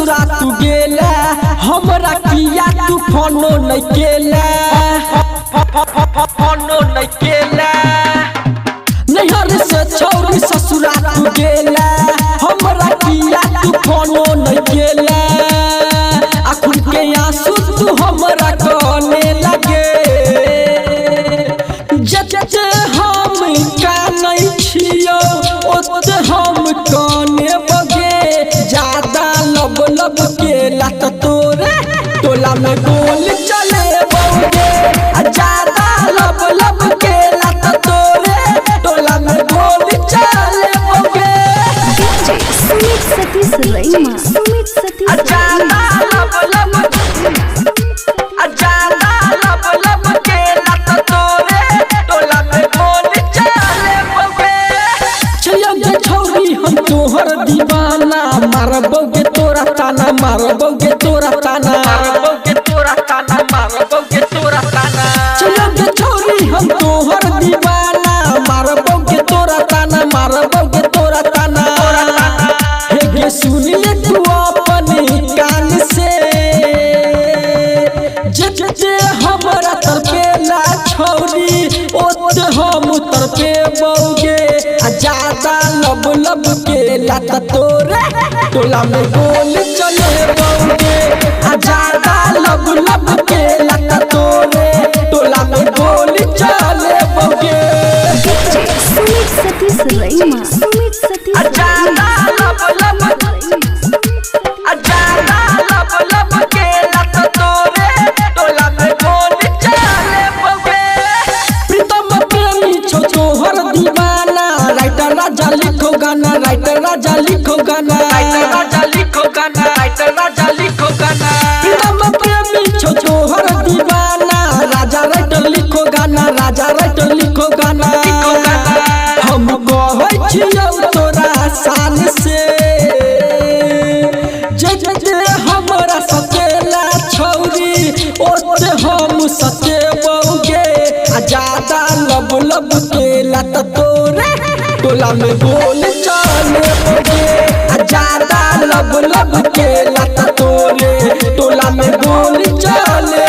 ससुरा तू गेला हमरा किया तू फोनो नहीं केला फोनो नहीं केला नैहर से छौरी ससुरा तू गेला हमरा किया तू फोनो नहीं केला अखुन के आंसू तू हमरा कहने लगे जत हम कानै छियो ओत हम काने बगे ज्यादा लब लब केला त तोरे टोला में गोल चले बगे ज्यादा लब लब केला त तोरे टोला में गोल चले बगे सुमित सतीश रैमा सुमित सतीश ज्यादा लब लब ज्यादा लब लब केला त तोरे टोला में गोल चले बगे चलो गे छौरी हम तोहर दीवाना मारबोगे तोरा ताना मारबोगे तोरा ताना मारबोगे तोरा ताना मारबोगे तोरा ताना चलो गे छौरी हम तोहर दीवाना मारबोगे तोरा ताना मारबोगे तोरा ताना हे गे सुन ले तू अपने कान से जे हमरा तरपेला छौरी ओत हम तरपेबोगे ज्यादा लब लब केला त तोरे टोला में गोल चले बौगे ज्यादा लब लब केला त तोरे टोला में गोल चले बौगे सुमित सतीश रैमा सुमित सतीश ज्यादा लब लब ज्यादा लब लब केला त तोरे टोला में गोल चले बौगे प्रीतम प्रेमी छो तोहर दीवाना राइटर राजा लिखो गाना राइटर राजा लिखो गाना राइटर राजा लिखो गाना राइटर राजा लिखो गाना प्रीतम प्रेमी छो तोहर दीवाना राजा राइटर लिखो गाना राजा राइटर लिखो गाना हम कहै छियौ तोरा शान से जे हमरा सतेला छौरी ओते हम सतेबौगे ज्यादा लब लब केला त तोरे टोला में गोल चले बगे ज्यादा लब लब केला त तोरे टोला में गोल चले